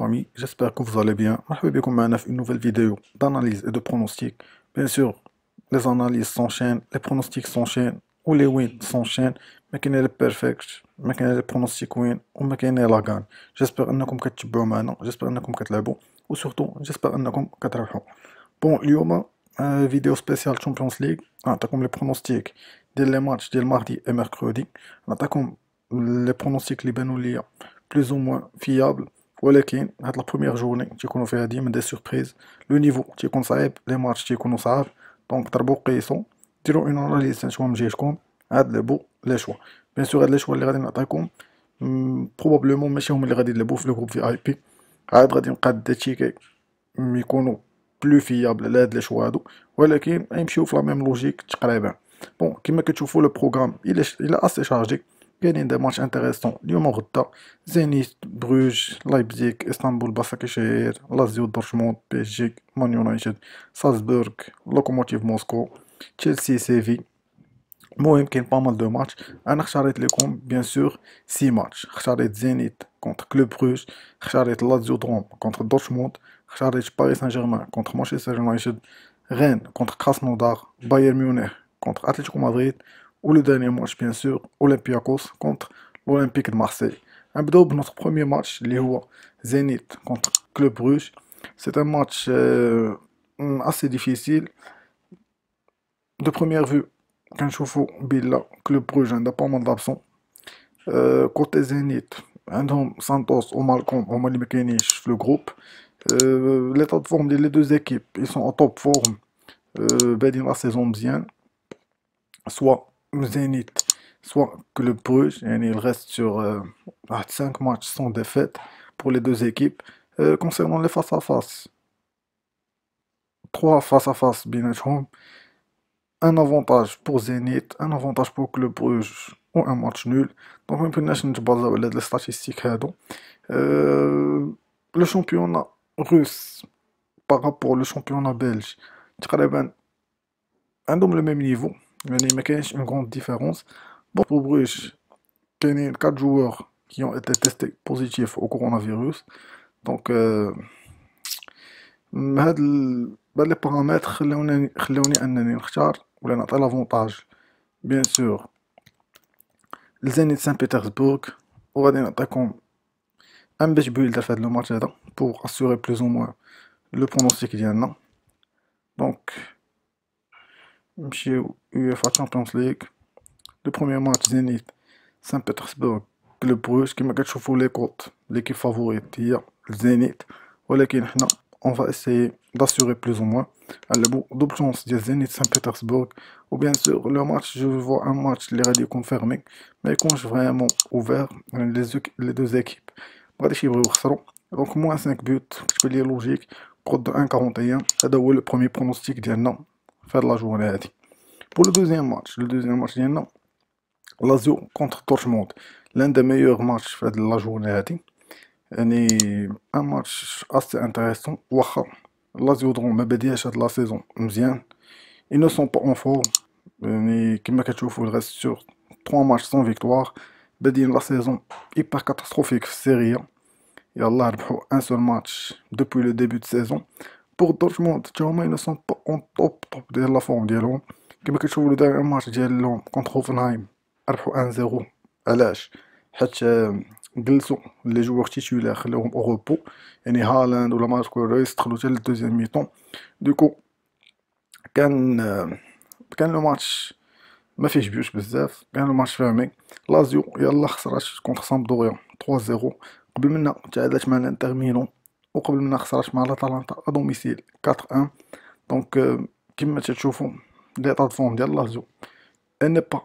famille, j'espère que vous allez bien. مرحبا بكم معنا في une nouvelle vidéo d'analyse et de pronostic. Bien sûr, les analyses s'enchaînent, les pronostics s'enchaînent, ou les wins s'enchaînent. ما كاين les perfect, ما كاين les pronostics win, وما كاين la gagne. J'espère انكم كتتبعوا معنا, j'espère انكم كتلعبوا, و surtout j'espère انكم كتربحوا. Bon, اليوم فيديو سبيسيال Champions League. نعطيكم les pronostics ديال les matchs ديال mardi et mercredi. نعطيكم les pronostics اللي بانوا ليا plus ou moins fiables. ولكن هاد لا بروميير جورني تيكونوا فيها ديما دي سوربريز، لو نيفو تيكون صعيب، لي ماتش تيكونوا صعاب. دونك ضربوا قيسوا، ديروا اون اناليز نتوما من جهتكم، عاد لعبوا لي شوا. بيان سور هاد لي شوا اللي غادي نعطيكم بروبابلومون ماشي هما اللي غادي يلعبوا في لو جروب في اي بي، عاد غادي نقاد دي تيكي يكونوا بلو فيابل على هاد لي شوا هادو، ولكن غيمشيو في لا ميم لوجيك تقريبا. بون كيما كتشوفوا لو بروغرام الى اسي شارجي، كاينين دي ماتش انتريسون اليوم وغدا: زينيت، بروج، لايبزيغ، اسطنبول، باساكشير، لازيو، دورتموند، بي اس جي، مان يونايتد، سالزبورغ، لوكوموتيف موسكو، تشيلسي، سيفي. المهم كاين با مال دو ماتش. انا اختاريت لكم بيان سور 6 ماتش. اختاريت زينيت كونتر كلوب بروج، اختاريت لازيو دروم كونتر دورتموند، اختاريت باريس سان جيرمان كونتر مانشستر يونايتد، غين كونتر كراسنودار، بايرن ميونخ كونتر اتلتيكو مدريد، و لو دانيير ماتش بيان سور اولمبياكوس كونتر l'Olympique de Marseille. نبداو بنوتر بروميير ماتش اللي هو زينيت كونتر كلوب بروج. سي ان ماتش assez difficile. دو بروميير فيو كنشوفو بلا كلوب بروج عندها با مال دابسون. كوتي زينيت عندهم سانتوس و مالكوم هما اللي مكاينينش في لو جروب. ليطا دو فورم ديال لي دو زيكيب ils sont au top forme. بادين لا سيزون مزيان، سوا زينيت soit Club Brugge. Il reste sur 5 matchs sans défaite pour les deux équipes. Concernant les face-à-face, 3 face-à-face بيناتهم. Un avantage pour Zenit, un avantage pour Club Brugge ou un match nul. Donc ميمكنناش نتبازاو على هاد لي statistiques هادو. Le championnat russe par rapport au championnat belge تقريبا عندهم le même niveau. ما كاينش une grande différence. Bon, pour Bruges, il y a 4 joueurs qui ont été testés positifs au coronavirus. Donc, les paramètres خلوني أنني نختار ولا نعطي l'avantage bien sûr لزينيت سان بيترسبورغ. وغادي نعطيكم ان بيتش بيلد في هاد لو ماتش هذا pour assurer plus ou moins le pronostic ديالنا. Donc نمشيو UEFA Champions League. Le premier match Zenit Saint-Pétersbourg Club Brugge. كما كتشوفوا لي كوت ليكيب فافوريت هي الزينيت، ولكن حنا اون فا اسيي داسيوري بلوز او موان نلعبو دوبل شونس ديال زينيت سان بيترسبورغ. و بيان سور لو ماتش جو فوا ان ماتش اللي غادي يكون فيرمي، ما يكونش فريمون اوفير. لي دو زيكيب مغاديش يبغيو يخسروا. دونك موان 5 بوت كتبان لي لوجيك. كود دو 1.41 هذا هو لو بروميير برونوستيك ديالنا في هاد لا جورني هادي. بور لو دوزيام ماتش ديالنا لازيو كونتر دورتموند، لان دي ميور ماتش في هاد لا جورني هادي. ان ماتش اسي انتريسون. واخا لازيو دروم ما بدياش هاد لا سيزون مزيان، ils ne sont pas en forme. كما كتشوفوا il reste sur 3 matchs sans victoire. بادين لا سيزون hyper catastrophique في السيريا. يلاه ربحوا ان سول ماتش depuis le début de saison. pour دورتموند تا هما ils ne sont pas en top ديال لا فورم ديالهم. كما كتشوفوا لو داير ماتش ديالهم كونتر هوفنهايم ربحوا 1-0. علاش؟ حيت جلسوا لي جوور تيتولار خلاوهم او روبو، هالاند ولا ماركو رويس دخلوا حتى للدوزيام ميطون. دوكو كان لو ماتش ما فيهش بيوش بزاف، كان لو ماتش فاهمي. لازيو يلا خسرات كونتر سامبدوريا 3-0. قبل منا تعادلات مع الانتر ميلان، وقبل منا خسرات مع لاتالانتا ا دوميسيل 4-1. دونك كما تشوفوا ليطا دو فورم ديال لازيو ان با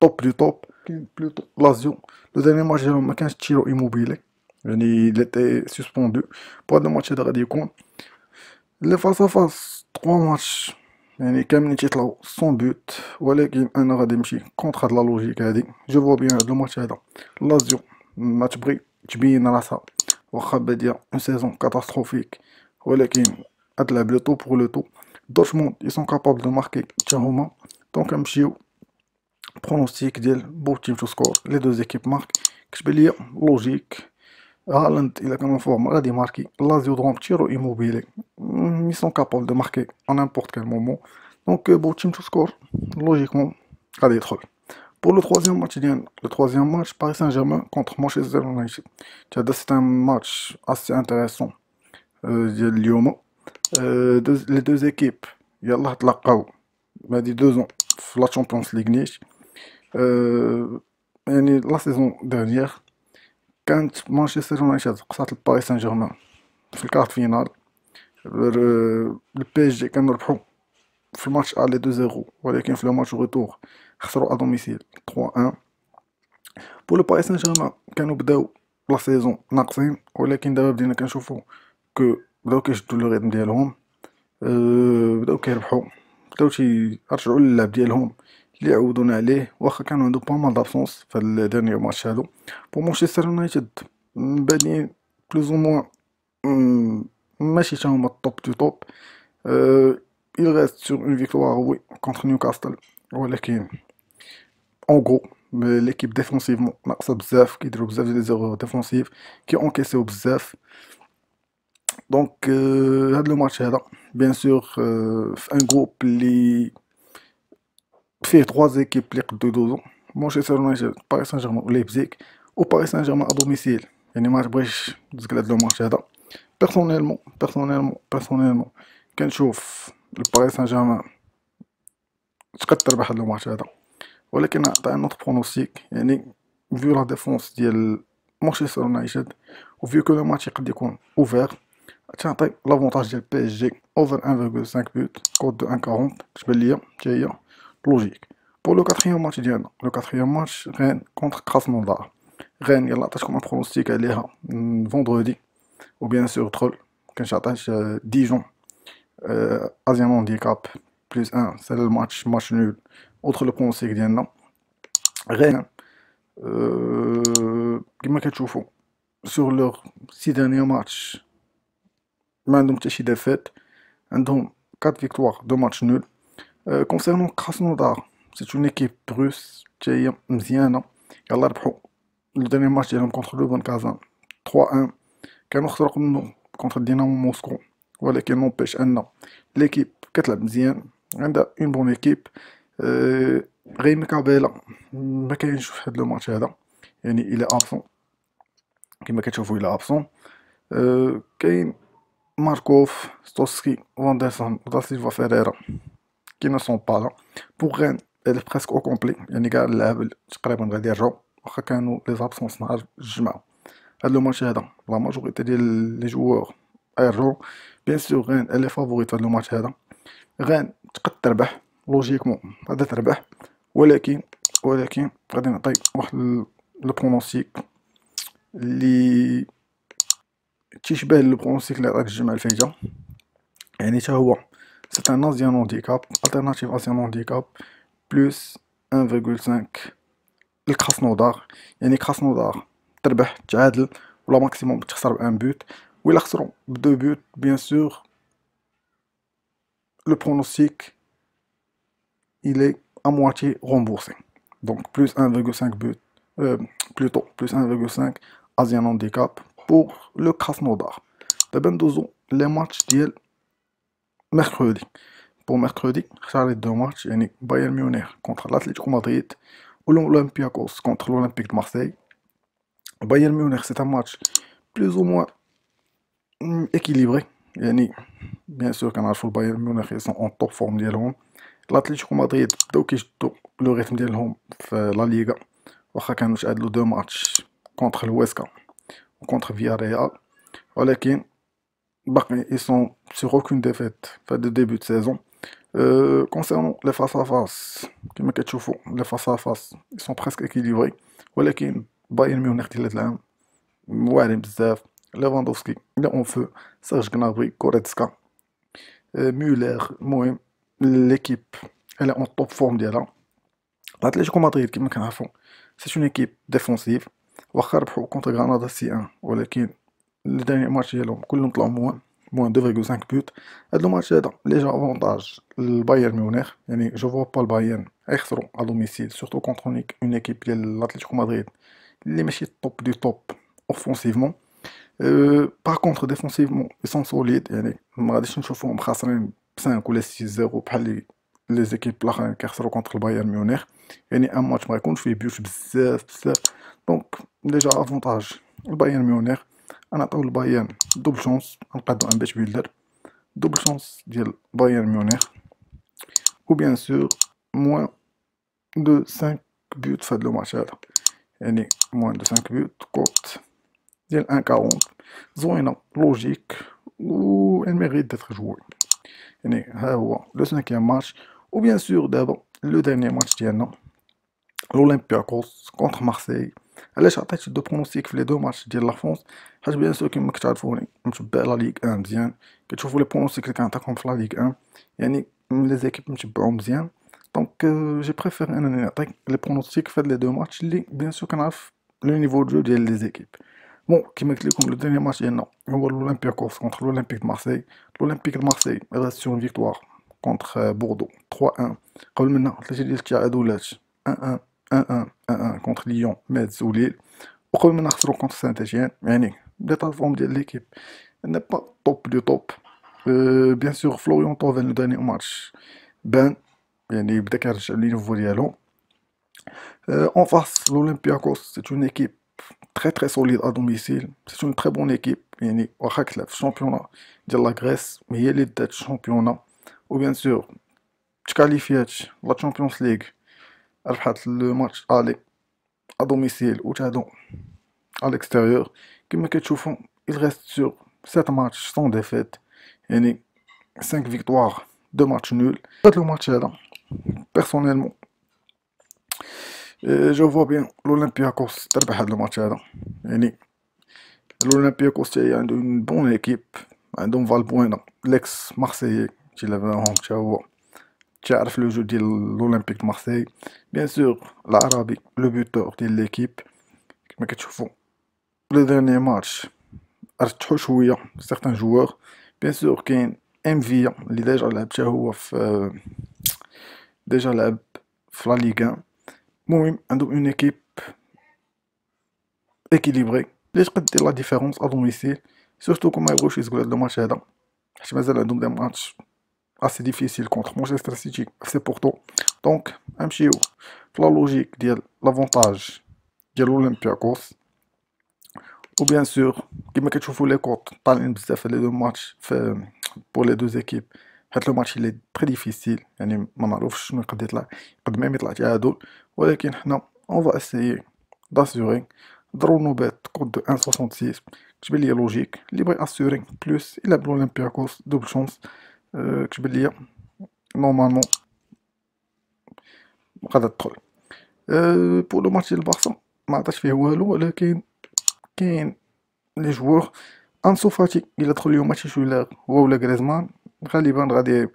توب دو توب. كاين بلوتو لازيو لو داني ماتش ديالهم ما كانش تشيرو ايموبيلي، ليتي سسبوندو. بو هاد الماتش هذا غادي يكون لي فاس فاس 3 ماتش كاملين تيطلعو 100 بوت. ولكن انا غادي نمشي كونتر هاد لا لوجيك هادي. جو فوا بيان هاد الماتش هذا لازيو ما تبغي تبين راسها، واخا باديه اون سيزون كاتاستروفيك، ولكن غتلعب لو طو بور لو طو. دورتموند ils sont capables de marquer حتى هما. دونك نمشيو pronostic ديال بو تيم تو سكور. لي دو زيكيب مارك كتبان ليا لوجيك. Haaland, il a quand même forme, غادي يماركي. Lazio دوم تيرو immobilier. Ils sont capables de marquer à n'importe quel moment. Donc, pour team to score, logiquement, غادي يدخل. Pour le troisième match, Paris Saint-Germain contre Manchester United. C'est un match assez intéressant. ديال اليوم. Les deux équipes, يلاه تلاقاو هادي 2 ans في la Champions League نيت. يعني la saison dernière كانت مانشستر يونايتد قصات الباريس سان جيرمان في الكارت فينال. البي اس جي كانوا ربحوا في الماتش الي 2-0، ولكن في الماتش روتور خسروا ادوميسيل 3-1. بور لو باريس سان جيرمان كانوا بداو لا سيزون ناقصين، ولكن دابا بدينا كنشوفو كو بداو كيشدو لو ريتم ديالهم، بداو كيربحوا، بداو تيرجعوا للعب ديالهم اللي عودونا عليه، واخا كانوا عندهم با مال دابسونس في الديرنيير ماتش هادو. بور مانشستر يونايتد بادين بلوز او موان ماشي تا هما الطوب دو طوب. il reste sur une victoire oui contre Newcastle، ولكن en gros l'équipe défensivement ناقصه بزاف، كيديروا بزاف ديال لي زيرور ديفونسيف، كي انكيسيو بزاف. دونك هاد لو ماتش هذا بيان سور في ان جروب اللي فيه 3 زيكيب اللي قدو يدوزو، مانشستر يونايتد، باريس سان جيرمان وليبزيك. و باريس سان جيرمان ادوميسيل، يعني ما تبغيش تزقل هاد لو ماتش هذا. بيرسونيلمون كنشوف الباريس سان جيرمان تقد تربح هاد لو ماتش هذا، ولكن نعطي نوت برونوستيك. يعني فيو لا ديفونس ديال مانشستر يونايتد، وفيو كو لو ماتش يقد يكون اوفير، تعطي لافونتاج ديال بي اس جي اوفر 1.5 بوت، كود دو 1.40 تبان ليا حتى هي لوجيك. بور لو كاتريام ماتش ديالنا، لو كاتريام ماتش غين كونتر كراسنودار. غين يلا عطيتكم ان برونوستيك عليها فوندردي، و بيان سور دخل كنش عطيت ديجون ازيان هانديكاب بلوس 1 سي ماتش نول اوتر لو برونوستيك ديالنا. غين كيما كتشوفوا سور لور 6 دانيير ماتش ما عندهم حتى شي ديفيت، عندهم 4 فيكتوار 2 ماتش نول. كونسيرنون كراسنودار سي اون ايكيب روس حتى هي مزيانه، يلا ربحوا لو دانيير ماتش ديالهم كونتر لوفان كازان 3-1. كانوا خسروا قبل كونتر دينامو موسكو، ولكن نوبيش ان ليكيب كتلعب مزيان، عندها اون بون ايكيب. غيمي كابيلا ما كاينش في هاد لو ماتش هذا، يعني الى ابسون كما كتشوفوا الى ابسون. كاين ماركوف، ستوسكي، فاندرسون، دا سيلفا، فيريرا كي نو سون با لا. بوغ غين elle est presque au complet، يعني كاع اللعاب تقريبا غادي يرجعوا، واخا كانوا لي زابسونس نهار الجمعة. هاد لو ماتش هذا لا ماجوريتي ديال لي جوور غيرجعوا. بيان سور غين elle est favorite في هاد لو ماتش هذا، غين تقد تربح لوجيكمون، غادا تربح. ولكن غادي نعطي واحد لو برونوستيك اللي تيشبه لو برونوستيك اللي عطيت الجمعة الفايتة، يعني تا هو سي ان ازيان هانديكاب، التيرناتيف ازيان هانديكاب بلوس 1.5 لكراسنودار. يعني كراسنودار تربح تعادل ولا ماكسيموم تخسر بان بوت، وإلا خسروا بدو بوت بيان سور لو برونوستيك il est à moitié remboursé. Donc plus 1.5 but, plutôt plus 1.5 Asian Handicap pour le Krasnodar. دابا ندوزو لي ماتش ديال mercredi. Pour mercredi اختار لي 2 ماتش، يعني بايرن ميونخ contre l'Atlético Madrid ou l'Olympiakos contre l'Olympique de Marseille. Bayern Munich c'est un match plus ou moins équilibré، يعني bien sûr كنعرفو البايرن ميونخ ils sont en top forme ديالهم. الاتليتيكو مدريد بداو كيشدو لو ريتم ديالهم في لا ليغا، واخا كانوا تعادلوا 2 ماتش كونتر الويسكا وكونتر فيا ريال، ولكن باقي ils sont sur aucune défaite في هاد ديبي دو سيزون. كونسيرنون لي فاس ا فاس كيما كتشوفوا لي فاس ا فاس ils sont presque équilibrés، ولكن بايرن ميونخ ديال هاد العام واعرين بزاف. ليفاندوفسكي il est en feu، سيرج غنابري، كوريتسكا، مولر. المهم ليكيب elle est en top forme ديالها. الاتليتيكو مدريد كيما كنعرفو سي اون ايكيب ديفونسيف، واخا ربحو كونتر غرناطة سي 1، ولكن لي داني ماتش ديالهم كلهم طلعوا موان 2.5 بوت. هاد لو ماتش هذا ليجا افونتاج للبايرن ميونخ، يعني جو فوا با البايرن يخسروا ا دوميسيل سورتو كونتر اون ايكيب ديال الاتليتيكو مدريد اللي ماشي توب دو توب اوفونسيفمون. Par contre défensivement ils sont solides يعني ما غاديش نشوفوهم خاسرين 5 ولا 6-0 بحال لي زيكيب الاخرين كيخسروا كونتر البايرن ميونخ. يعني ان ماتش ما يكونش فيه بيوت بزاف بزاف. دونك ديجا افونتاج البايرن ميونخ. انا عطيو البايرن دوبل شونس، نقادو ان بيت بيلدر دوبل شونس ديال بايرن ميونخ. و بيان سور موان دو 5 بيوت في هاد لو ماتش هذا، يعني موان دو 5 بيوت كوت ديال 1.40 زوينه لوجيك و elle mérite d'être jouée. يعني ها هو لو سانكيام ماتش. و بيان سور دابا لو ديرني ماتش ديالنا الاولمبياكوس كونتر مارسيل. علاش عطيت دو برونوستيك في لي دو ماتش ديال لافونس؟ حيت بيان سور كيما كتعرفوني متبع لا ليغ 1 مزيان، كتشوفوا لي برونوستيك اللي كنعطيكم في لا ليغ 1 يعني من لي زيكيب متبعهم مزيان. دونك جي بريفير انني نعطيك لي برونوستيك في هاد لي دو ماتش اللي بيان سور كنعرف لو نيفو دو جو ديال لي زيكيب. بون كيما قلت لكم لو ديرني ماتش ديالنا هو الاولمبياكوس كونتر الاولمبيك دو مارسيل. الاولمبيك دو مارسيل ريست سور فيكتوار كونتر بوردو 3-1. قبل منها 3 ديال التعادلات 1-1 1-1 1-1 كونتر ليون ميتز وليل. وقبل منها خسروا كونتر سان تيتيان. يعني ليطا فورم ديال ليكيب ني با توب دو توب. بيان سور فلوريون طوفل لو داني ماتش بان يعني بدا كيرجع لي نيفو ديالو. En face, l'Olympiakos, c'est une équipe très très solide à domicile. C'est une très bonne équipe. يعني واخا كتلعب في الشامبيونا ديال لا غريس مي هي اللي دات الشامبيونا. و بيان سور تكاليفيات لا تشامبيونز ليغ، ربحات لو ماتش الي ا دوميسيل و تعادلوا à l'extérieur. كما كتشوفوا il reste sur 7 matchs sans défaite، يعني 5 victoires 2 matchs nuls. هاد لو ماتش هذا personnellement جو فوا بيان l'Olympiakos تربح هاد لو ماتش هذا. يعني l'Olympiakos تاعي عنده اون بون ايكيب، عندهم فالبوينا ليكس مارسيي تيلعبهم تا هو تعرف لو جو ديال l'Olympique de Marseille. بيان سور العربي لو بوتور ديال ليكيب. كما كتشوفوا لو ديرني ماتش ارتاحوا شويه سيغتان جوار. بيان سور كاين ام في اللي ديجا لعب حتى هو في ديجا لعب في لا ليغ 1. المهم عندهم اون ايكيب اكيليبري اللي تقد دير لا ديفيرونس ا دوميسيل. سورتو كون ما يبغوش يزقلوا هاد لو ماتش هذا حيت مازال عندهم دي ماتش اسي ديفيسيل كونتر مانشستر سيتي سي بورتو. دونك نمشيو في لا لوجيك ديال لافونتاج ديال اولمبياكوس. و بيان سور كيما كتشوفوا لي كوط طالعين بزاف لي دو ماتش في بور لي دو زيكيب، حيت لو ماتش اللي تري ديفيسيل يعني ما معروفش شنو يقد يطلع. يقد ميم يطلع تعادل، ولكن حنا اون فا اسيي داسيوري ضرو نوبات كود دو 1.66 كتبان ليا لوجيك. اللي بغى اسيوري بلوس الا بالاولمبياكوس دوبل شونس كتبان ليا نورمالمون غادا تدخل. بور لو ماتش ديال البارسا ما عطاش فيه والو، ولكن كاين لي جوور انسو فاتي الا دخل اليوم ماتشي شويه هو ولا غريزمان غالبا غادي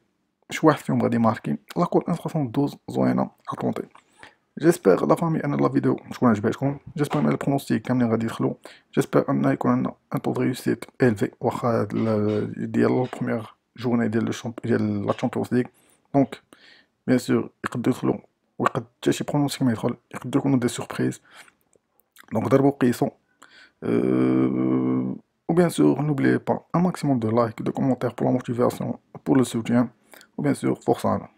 شي واحد فيهم غادي ماركي. لاكول 1.72 زوينه اطونطي. جيسبر لا فامي ان لا فيديو تكون عجباتكم. جيسبر ان البرونوستيك كاملين غادي يدخلوا. جيسبر ان يكون عندنا ان طو دو ريوسيت الفي واخا ديال البروميير جورني ديال لا تشامبيونز ليغ. دونك بيان سور يقدروا يدخلوا ويقد حتى شي برونوستيك ما يدخل، يقدروا يكونوا دي سوربريز. دونك ضربوا قيسوا. Ou bien sûr, n'oubliez pas un maximum de likes, de commentaires pour la motivation, pour le soutien. Ou bien sûr, force à nous.